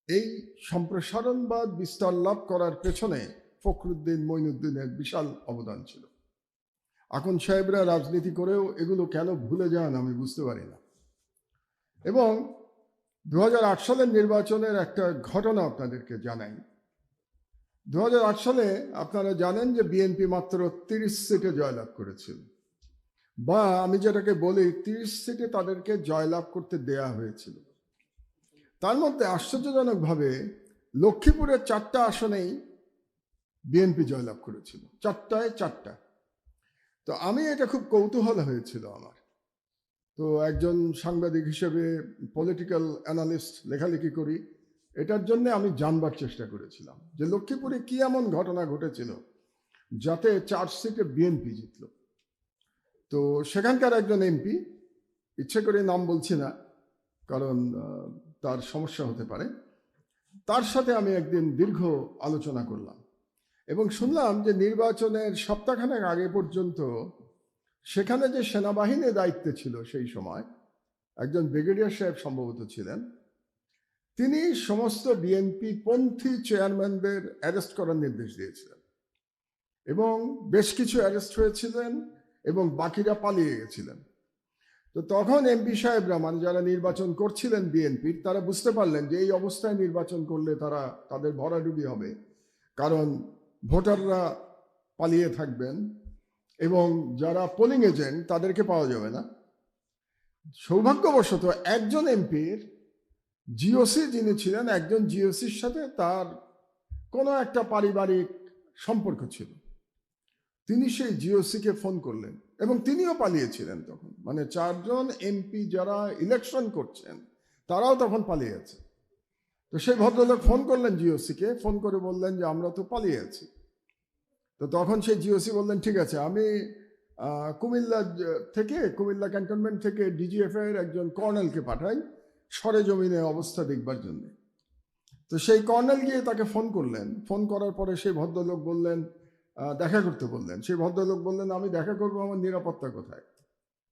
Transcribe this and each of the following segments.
এই সম্প্রসারণবাদ বিস্তার লাভ করার পেছনে ফখরুদ্দিন মঈনুদ্দিনের বিশাল অবদান ছিল। আকন সাহেবরা রাজনীতি করেও এগুলো কেন ভুলে যান আমি বুঝতে পারি না। এবং 2008 সালের নির্বাচনের একটা ঘটনা আপনাদেরকে জানাই। 2008 সালে আপনারা জানেন যে বিএনপি মাত্র 30 সিটে জয়লাভ করেছিল, বা আমি যেটাকে বলি 30 সিটে তাদেরকে জয়লাভ করতে দেয়া হয়েছিল। তার মধ্যে আশ্চর্যজনকভাবে লক্ষ্মীপুরের 4টা আসনেই বিএনপি জয়লাভ করেছিল, 4টায় 4টা। তো আমি এটা খুব কৌতূহল হয়েছিল আমার। তো একজন সাংবাদিক হিসেবে, পলিটিক্যাল অ্যানালিস্ট, লেখালেখি করি, এটার জন্য আমি জানবার চেষ্টা করেছিলাম যে লক্ষ্মীপুরে কি এমন ঘটনা ঘটেছিল যাতে 4 সিটে বিএনপি জিতল। তো সেখানকার একজন এমপি, ইচ্ছে করে নাম বলছি না কারণ তার সমস্যা হতে পারে, তার সাথে আমি একদিন দীর্ঘ আলোচনা করলাম এবং শুনলাম যে নির্বাচনের সপ্তাহখানেক আগে পর্যন্ত সেখানে যে সেনাবাহিনীর দায়িত্বে ছিল সেই সময় একজন ব্রিগেডিয়ার সাহেব সম্ভবত ছিলেন, তিনি সমস্ত বিএনপি পন্থী চেয়ারম্যানদের অ্যারেস্ট করার নির্দেশ দিয়েছিলেন এবং বেশ কিছু অ্যারেস্ট হয়েছিলেন এবং বাকিরা পালিয়ে গেছিলেন। তো তখন এমপি সাহেবরা, মানে যারা নির্বাচন করছিলেন বিএনপির, তারা বুঝতে পারলেন যে এই অবস্থায় নির্বাচন করলে তাদের ভরাডুবি হবে, কারণ ভোটাররা পালিয়ে থাকবেন এবং যারা পোলিং এজেন্ট তাদেরকে পাওয়া যাবে না। সৌভাগ্যবশত একজন এমপির জিওসি যিনি ছিলেন, একজন জিওসির সাথে তার কোনো একটা পারিবারিক সম্পর্ক ছিল। তিনি সেই জিওসিকে ফোন করলেন এবং তিনিও পালিয়েছিলেন তখন, মানে 4 জন এমপি যারা ইলেকশন করছেন তারাও তখন পালিয়ে আছে। তো সেই ভদ্রলোক ফোন করলেন জিওসিকে, ফোন করে বললেন যে আমরা তো পালিয়ে আছি। তো তখন সেই জিওসি বললেন ঠিক আছে, আমি কুমিল্লা ক্যান্টনমেন্ট থেকে ডিজিএফ এর একজন কর্নেলকে পাঠাই সরেজমিনে অবস্থা দেখবার জন্য। তো সেই কর্নেল গিয়ে তাকে ফোন করলেন। ফোন করার পরে সেই ভদ্রলোক বললেন, দেখা করতে বললেন। সেই ভদ্রলোক বললেন আমি দেখা করবো, আমার নিরাপত্তা কোথায়?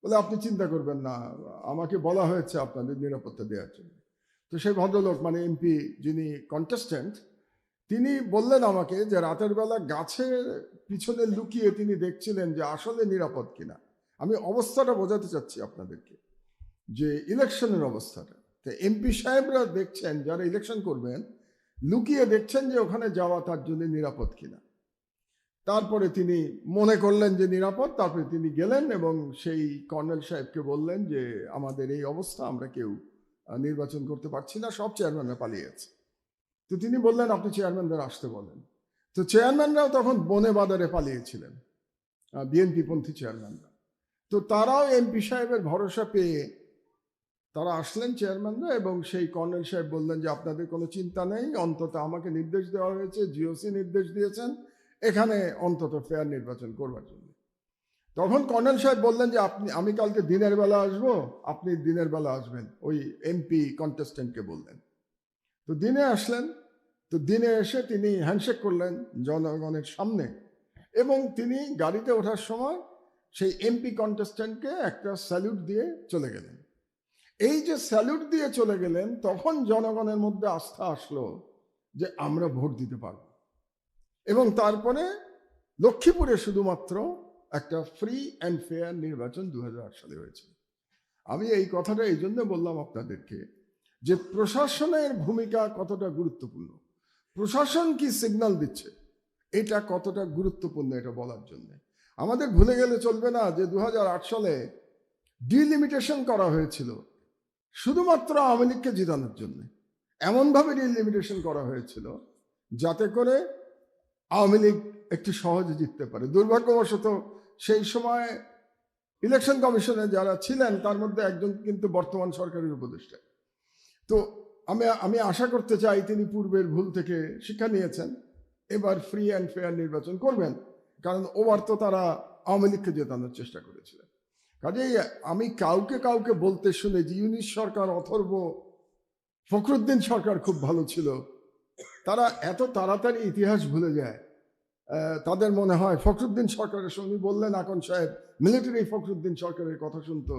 বলে আপনি চিন্তা করবেন না, আমাকে বলা হয়েছে আপনাদের নিরাপত্তা দেওয়ার জন্য। তো সেই ভদ্রলোক, মানে এমপি যিনি কন্টেস্ট্যান্ট, তিনি বললেন আমাকে যে রাতের বেলা গাছের পিছনে লুকিয়ে তিনি দেখছিলেন যে আসলে নিরাপদ কিনা। আমি অবস্থাটা বোঝাতে চাচ্ছি আপনাদেরকে, যে ইলেকশনের অবস্থাটা। তো এমপি সাহেবরা দেখছেন, যারা ইলেকশন করবেন, লুকিয়ে দেখছেন যে ওখানে যাওয়া তার জন্য নিরাপদ কিনা। তারপরে তিনি মনে করলেন যে নিরাপদ, তারপরে তিনি গেলেন এবং সেই কর্নেল সাহেবকে বললেন যে আমাদের এই অবস্থা, আমরা কেউ নির্বাচন করতে পারছি না, সব চেয়ারম্যানরা পালিয়ে গেছে। তো তিনি বললেন আপনি চেয়ারম্যানদের আসতে বলেন। তো চেয়ারম্যানরাও তখন বনে বাজারে পালিয়েছিলেন, বিএনপি পন্থী চেয়ারম্যানরা। তো তারাও এমপি সাহেবের ভরসা পেয়ে তারা আসলেন চেয়ারম্যানরা, এবং সেই কর্নেল সাহেব বললেন যে আপনাদের কোনো চিন্তা নেই, অন্তত আমাকে নির্দেশ দেওয়া হয়েছে, জিওসি নির্দেশ দিয়েছেন এখানে অন্তত ফেয়ার নির্বাচন করবার জন্য। তখন কর্নেল সাহেব বললেন যে আমি কালকে দিনের বেলা আসবো, আপনি দিনের বেলা আসবেন, ওই এমপি কন্টেস্টেন্টকে বললেন। তো দিনে আসলেন। তো দিনে এসে তিনি হ্যান্ডশেক করলেন জনগণের সামনে এবং তিনি গাড়িতে ওঠার সময় সেই এমপি কন্টেস্টেন্টকে একটা স্যালুট দিয়ে চলে গেলেন। এই যে স্যালুট দিয়ে চলে গেলেন, তখন জনগণের মধ্যে আস্থা আসলো যে আমরা ভোট দিতে পারব। এবং তারপরে লক্ষ্মীপুরে শুধুমাত্র একটা ফ্রি অ্যান্ড ফেয়ার নির্বাচন 2008 সালে হয়েছে। আমি এই কথাটা এই জন্য বললাম আপনাদেরকে যে প্রশাসনের ভূমিকা কতটা গুরুত্বপূর্ণ, প্রশাসন কি সিগন্যাল দিচ্ছে এটা কতটা গুরুত্বপূর্ণ, এটা বলার জন্য। আমাদের ভুলে গেলে চলবে না যে 2008 সালে ডিলিমিটেশন করা হয়েছিল শুধুমাত্র আওয়ামী লীগকে জিতানোর জন্য। এমনভাবে ডিলিমিটেশন করা হয়েছিল যাতে করে আওয়ামী লীগ একটু সহজে জিততে পারে। দুর্ভাগ্যবশত সেই সময় ইলেকশন কমিশনে যারা ছিলেন তার মধ্যে একজন কিন্তু বর্তমান সরকারের উপদেষ্টা। তো আমি আশা করতে চাই তিনি পূর্বের ভুল থেকে শিক্ষা নিয়েছেন, এবার ফ্রি অ্যান্ড ফেয়ার নির্বাচন করবেন, কারণ ওবার তো তারা আওয়ামী লীগকে জেতানোর চেষ্টা করেছিলেন। কাজেই আমি কাউকে বলতে শুনেছি ইউনিস সরকার, অথর্ব, ফখরুদ্দিন সরকার খুব ভালো ছিল, তারা এত তাড়াতাড়ি ইতিহাস ভুলে যায়। তাদের মনে হয় ফখরুদ্দিন সরকারের সঙ্গে, বললেন আকন সাহেব মিলিটারি ফখরুদ্দিন সরকারের কথা শুনতো,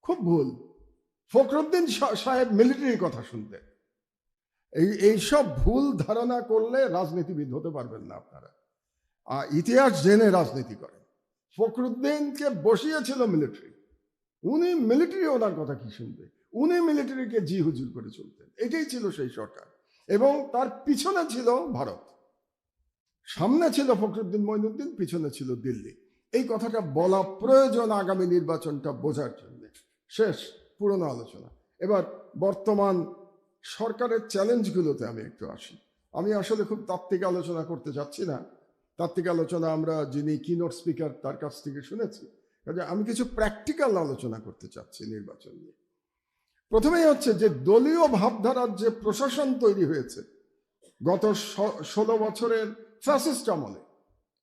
খুব ভুল। ফখরুদ্দিন সাহেব মিলিটারির কথা শুনতেন। এইসব ভুল ধারণা করলে রাজনীতিবিদ হতে পারবেন না আপনারা। ইতিহাস জেনে রাজনীতি করেন। ফখরুদ্দিনকে বসিয়েছিল মিলিটারি, উনি মিলিটারি ওনার কথা কি শুনবে, উনি মিলিটারিকে জি হুজুর করে চলতেন। এটাই ছিল সেই সরকার, এবং তার পিছনে ছিল ভারত, সামনে ছিল ফখরুদ্দিন মঈনুদ্দিন, পিছনে ছিল দিল্লি। এই কথাটা বলা প্রয়োজন আগামী নির্বাচনটা বোঝার জন্য। শেষ পুরনো আলোচনা, এবার বর্তমান সরকারের চ্যালেঞ্জগুলোতে আমি একটু আসি। আমি আসলে খুব তাত্ত্বিক আলোচনা করতে চাচ্ছি না, তাত্ত্বিক আলোচনা আমরা যিনি কিনোট স্পিকার তার কাছ থেকে শুনেছি, কাজে আমি কিছু প্র্যাকটিক্যাল আলোচনা করতে চাচ্ছি নির্বাচন নিয়ে। প্রথমেই হচ্ছে যে দলীয় ভাবধারার যে প্রশাসন তৈরি হয়েছে গত 16 বছরের ফ্যাসিস্ট আমলে,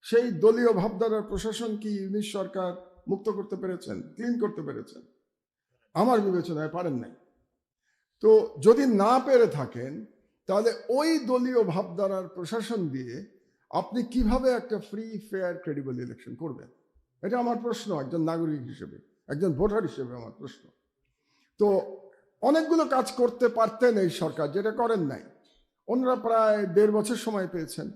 সেই দলীয় ভাবধারার প্রশাসন কি ইউনিশ সরকার মুক্ত করতে পেরেছেন, ক্লিন করতে পেরেছেন? আমার বিবেচনায় পারেন নাই। তো যদি না পেরে থাকেন, তাহলে ওই দলীয় ভাবধারার প্রশাসন দিয়ে আপনি কিভাবে একটা ফ্রি ফেয়ার ক্রেডিবল ইলেকশন করবেন? এটা আমার প্রশ্ন, একজন নাগরিক হিসেবে, একজন ভোটার হিসেবে আমার প্রশ্ন। তো অনেকগুলো কাজ করতে পারতেন এই সরকার, যেটা করেন নাই। ওনারা প্রায় 1.5 বছর সময় পেয়েছেন।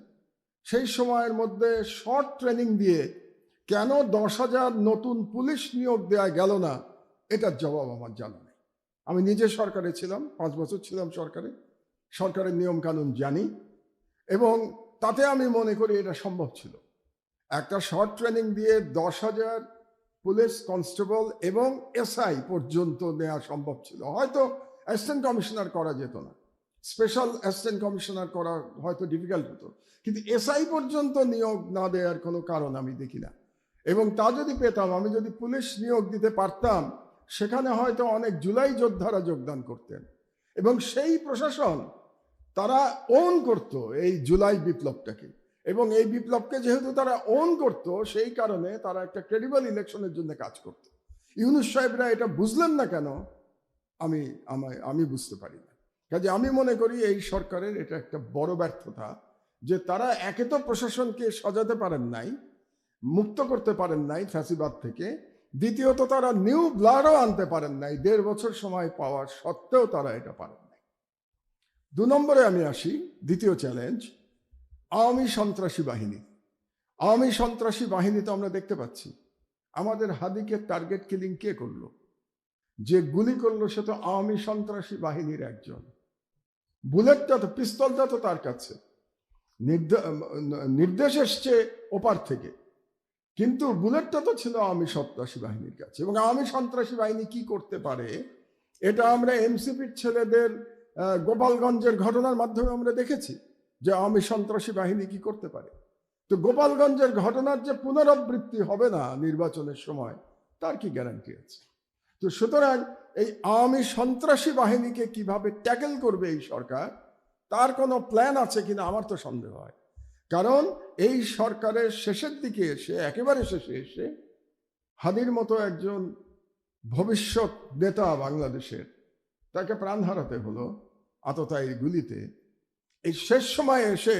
সেই সময়ের মধ্যে শর্ট ট্রেনিং দিয়ে কেন 10,000 নতুন পুলিশ নিয়োগ দেওয়া গেল না, এটার জবাব আমার জানা নেই। আমি নিজে সরকারে ছিলাম, 5 বছর ছিলাম সরকারে, সরকারের নিয়ম কানুন জানি, এবং তাতে আমি মনে করি এটা সম্ভব ছিল। একটা শর্ট ট্রেনিং দিয়ে 10,000 পুলিশ কনস্টেবল এবং এসআই পর্যন্ত নেওয়া সম্ভব ছিল। হয়তো অ্যাসিস্ট্যান্ট কমিশনার করা যেত না, স্পেশাল অ্যাসিস্ট্যান্ট কমিশনার করা হয়তো ডিফিকাল্ট হতো, কিন্তু এসআই পর্যন্ত নিয়োগ না দেওয়ার কোনো কারণ আমি দেখি না। এবং তা যদি পেতাম, আমি যদি পুলিশ নিয়োগ দিতে পারতাম, সেখানে হয়তো অনেক জুলাই যোদ্ধারা যোগদান করতেন, এবং সেই প্রশাসন তারা ওন করত এই জুলাই বিপ্লবটাকে, এবং এই বিপ্লবকে যেহেতু তারা ওন করত, সেই কারণে তারা একটা ক্রেডিবল ইলেকশনের জন্য কাজ করত। ইউনূস সাহেবরা এটা বুঝলেন না কেন আমি বুঝতে পারি না। কাজে আমি মনে করি এই সরকারের এটা একটা বড় ব্যর্থতা, যে তারা একে তো প্রশাসনকে সাজাতে পারেন নাই, মুক্ত করতে পারেন নাই ফ্যাসিবাদ থেকে, দ্বিতীয়ত তারা নিউ ব্লাডও আনতে পারেন নাই। 1.5 বছর সময় পাওয়ার সত্ত্বেও তারা এটা পারেন নাই। 2 নম্বরে আমি আসি, দ্বিতীয় চ্যালেঞ্জ, আওয়ামী সন্ত্রাসী বাহিনী। আওয়ামী সন্ত্রাসী বাহিনী তো আমরা দেখতে পাচ্ছি। আমাদের হাদিকে টার্গেট কিলিং কে করলো? যে গুলি করলো সে তো আওয়ামী সন্ত্রাসী বাহিনীর একজন। বুলেটটা তো, পিস্তলটা তো তার কাছে, নির্দেশ এসছে ওপার থেকে, কিন্তু বুলেটটা তো ছিল আওয়ামী সন্ত্রাসী বাহিনীর কাছে। এবং আওয়ামী সন্ত্রাসী বাহিনী কি করতে পারে, এটা আমরা এনসিপির ছেলেদের গোপালগঞ্জের ঘটনার মাধ্যমে আমরা দেখেছি, যে আওয়ামী সন্ত্রাসী বাহিনী কি করতে পারে। তো গোপালগঞ্জের ঘটনার যে পুনরাবৃত্তি হবে না নির্বাচনের সময়, তার কি গ্যারান্টি আছে? তো সুতরাং এই আওয়ামী সন্ত্রাসী বাহিনীকে কিভাবে ট্যাকেল করবে এই সরকার, তার কোনো প্ল্যান আছে কিনা আমার তো সন্দেহ হয়। কারণ এই সরকারের শেষের দিকে এসে, একেবারে শেষে এসে, হাদির মতো একজন ভবিষ্যৎ নেতা বাংলাদেশের, তাকে প্রাণ হারাতে হলো আততায়ীর গুলিতে। এই শেষ সময়ে এসে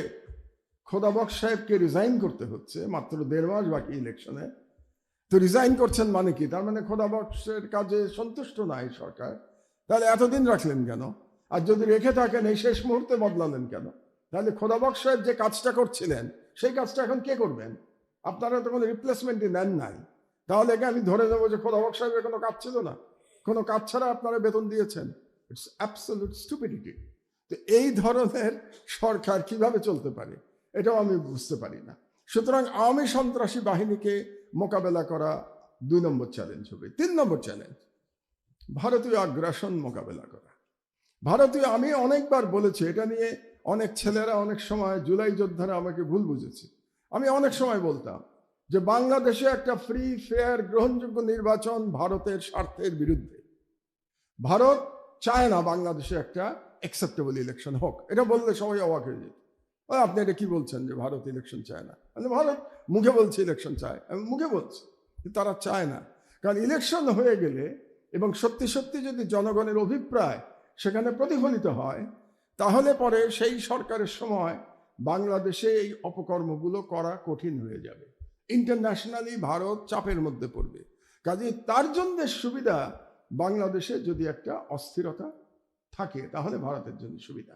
খোদাবক্স সাহেবকে রিজাইন করতে হচ্ছে, মাত্র 1.5 মাস বাকি ইলেকশনে। তো রিজাইন করছেন মানে কি? তার মানে খোদাবক্সের কাজে সন্তুষ্ট না এই সরকার। তাহলে এতদিন রাখলেন কেন? আর যদি রেখে থাকেন, এই শেষ মুহূর্তে বদলালেন কেন? তাহলে খোদাবক্স সাহেব যে কাজটা করছিলেন, সেই কাজটা এখন কে করবেন? আপনারা তো কোনো রিপ্লেসমেন্টই নেন নাই। তাহলে আমি ধরে নেবো যে খোদাবক্স সাহেবের কোনো কাজ ছিল না, কোনো কাজ ছাড়া আপনারা বেতন দিয়েছেন। It's absolute stupidity. তো এই ধরনের সরকার কিভাবে চলতে পারে, এটাও আমি বুঝতে পারি না। সুতরাং আওয়ামী সন্ত্রাসী বাহিনীকে মোকাবেলা করা 2 নম্বর চ্যালেঞ্জ হবে। 3 নম্বর চ্যালেঞ্জ, ভারতীয় আগ্রাসন মোকাবেলা করা। আমি অনেকবার বলেছি এটা নিয়ে, অনেক ছেলেরা অনেক সময়, জুলাই যোদ্ধারা আমাকে ভুল বুঝেছে। আমি অনেক সময় বলতাম যে বাংলাদেশে একটা ফ্রি ফেয়ার গ্রহণযোগ্য নির্বাচন ভারতের স্বার্থের বিরুদ্ধে। ভারত চায় না বাংলাদেশে একটা অ্যাকসেপ্টেবল ইলেকশন হোক। এটা বললে সবাই অবাক হয়ে যেত, আপনি এটা কি বলছেন যে ভারত ইলেকশন চায় না? ভারত মুখে বলছে ইলেকশন চায়, আমি মুখে বলছি, তারা চায় না। কারণ ইলেকশন হয়ে গেলে এবং সত্যি সত্যি যদি জনগণের অভিপ্রায় সেখানে প্রতিফলিত হয়, তাহলে পরে সেই সরকারের সময় বাংলাদেশে এই অপকর্মগুলো করা কঠিন হয়ে যাবে। ইন্টারন্যাশনালি ভারত চাপের মধ্যে পড়বে। কাজে তার জন্য সুবিধা, বাংলাদেশে যদি একটা অস্থিরতা থাকে তাহলে ভারতের জন্য সুবিধা।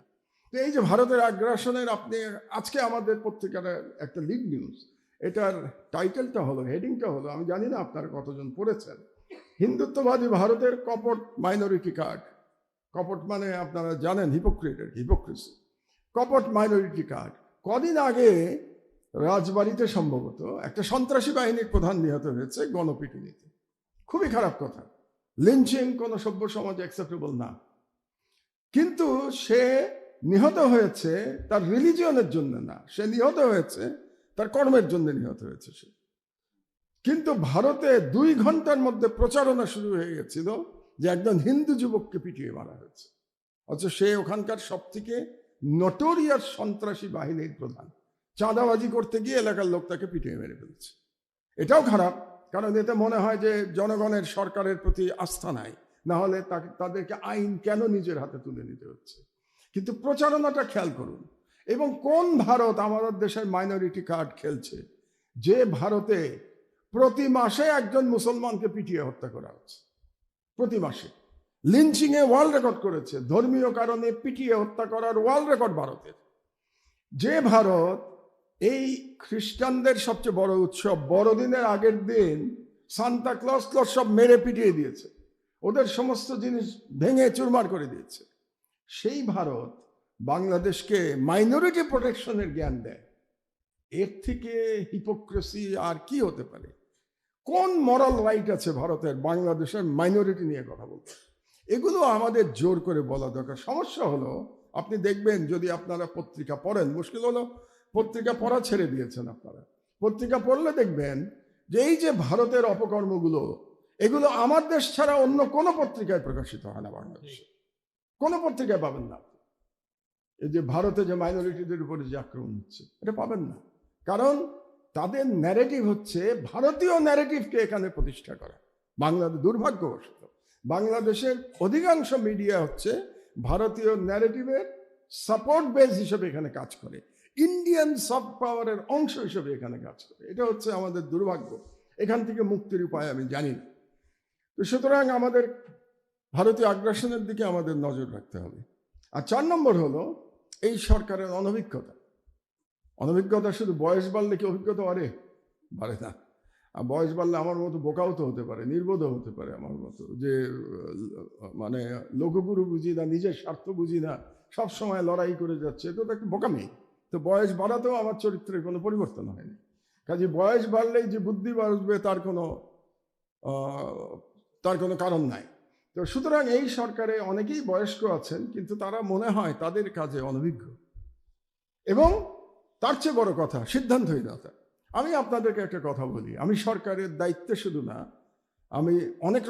তো এই যে ভারতের আগ্রাসনের আপনি আজকে আমাদের পত্রিকার একটা লিড নিউজ, এটার টাইটেলটা হলো, হেডিংটা হলো, আমি জানি না আপনারা কতজন পড়েছেন, হিন্দুত্ববাদী ভারতের কপট মাইনরিটি কার্ড। কপট মানে আপনারা জানেন হিপোক্রেসি। কপট মাইনরিটি কার্ড। কদিন আগে রাজবাড়িতে সম্ভবত একটা সন্ত্রাসী বাহিনীর প্রধান নিহত হয়েছে গণপিটুনিতে। খুবই খারাপ কথা। লিঞ্চিং কোনো সভ্য সমাজে অ্যাকসেপ্টেবল না, কিন্তু সে নিহত হয়েছে তার রিলিজিয়নের জন্য না, সে নিহত হয়েছে তার কর্মের জন্য নিহত হয়েছে সে। কিন্তু ভারতে 2 ঘন্টার মধ্যে প্রচারণা শুরু হয়ে গেছিল যে একজন হিন্দু যুবককে পিটিয়ে মারা হয়েছে, অথচ সে ওখানকার সব থেকে নটোরিয়াস সন্ত্রাসী বাহিনীর প্রধান। চাঁদাবাজি করতে গিয়ে এলাকার লোক তাকে পিটিয়ে মেরে ফেলেছে। এটাও খারাপ, কারণ এতে মনে হয় যে জনগণের সরকারের প্রতি আস্থা নাই, না হলে তাদেরকে আইন কেন নিজের হাতে তুলে নিতে হচ্ছে। কিন্তু প্রচারণাটা খেয়াল করুন। এবং কোন ভারত আমাদের দেশের মাইনরিটি কার্ড খেলছে, যে ভারতে প্রতি মাসে একজন মুসলমানকে পিটিয়ে হত্যা করা হচ্ছে, প্রতি মাসে। লিঞ্চিং এ ওয়ার্ল্ড রেকর্ড করেছে, ধর্মীয় কারণে পিটিয়ে হত্যা করার ওয়ার্ল্ড রেকর্ড ভারতের। যে ভারত এই খ্রিস্টানদের সবচেয়ে বড় উৎসব বড়দিনের আগের দিন সান্তা ক্লজ সব মেরে পিটিয়ে দিয়েছে, ওদের সমস্ত জিনিস ভেঙে চুরমার করে দিয়েছে, সেই ভারত বাংলাদেশকে মাইনরিটি প্রোটেকশনের জ্ঞান দেয়। এর থেকে হিপোক্রেসি আর কি হতে পারে? কোন মরাল রাইট আছে ভারতের বাংলাদেশের মাইনরিটি নিয়ে কথা বলতে? এগুলো আমাদের জোর করে বলা দরকার। সমস্যা হলো, আপনি দেখবেন যদি আপনারা পত্রিকা পড়েন, মুশকিল হলো পত্রিকা পড়া ছেড়ে দিয়েছেন আপনারা। পত্রিকা পড়লে দেখবেন যে এই যে ভারতের অপকর্মগুলো, এগুলো আমার দেশ ছাড়া অন্য কোনো পত্রিকায় প্রকাশিত হয় না। বাংলাদেশে কোনো পত্রিকায় পাবেন না। এই যে ভারতে যে মাইনরিটিদের উপরে যে আক্রমণ হচ্ছে, এটা পাবেন না। কারণ তাদের ন্যারেটিভ হচ্ছে ভারতীয় ন্যারেটিভকে এখানে প্রতিষ্ঠা করা। বাংলাদেশ দুর্ভাগ্যবশত বাংলাদেশের অধিকাংশ মিডিয়া হচ্ছে ভারতীয় ন্যারেটিভের সাপোর্ট বেস হিসেবে এখানে কাজ করে, ইন্ডিয়ান সফট পাওয়ারের অংশ হিসেবে এখানে কাজ করে। এটা হচ্ছে আমাদের দুর্ভাগ্য। এখান থেকে মুক্তির উপায় আমি জানি না। তো সুতরাং আমাদের ভারতীয় আগ্রাসনের দিকে আমাদের নজর রাখতে হবে। আর 4 নম্বর হলো এই সরকারের অনভিজ্ঞতা। অনভিজ্ঞতা শুধু বয়স বাড়লে কি অভিজ্ঞতা বাড়ে না। আর বয়স বাড়লে আমার মতো বোকাও তো হতে পারে, নির্বোধও হতে পারে আমার মতো, যে মানে লোকগুরু বুঝি না, নিজের স্বার্থ বুঝি না, সব সময় লড়াই করে যাচ্ছে, তো একটা বোকামি। তো বয়স বাড়াতেও আমার চরিত্রের কোনো পরিবর্তন হয়নি। কাজে বয়স বাড়লেই যে বুদ্ধি বাড়বে তার কোনো কারণ নাই। তো সুতরাং এই সরকারে অনেকেই বয়স্ক আছেন, কিন্তু তারা মনে হয় তাদের কাজে অনভিজ্ঞ। এবং তার চেয়ে বড় কথা, সিদ্ধান্তহীনতা। আমি আপনাদেরকে একটা কথা বলি, আমি সরকারের দায়িত্বে শুধু না, আমি অনেক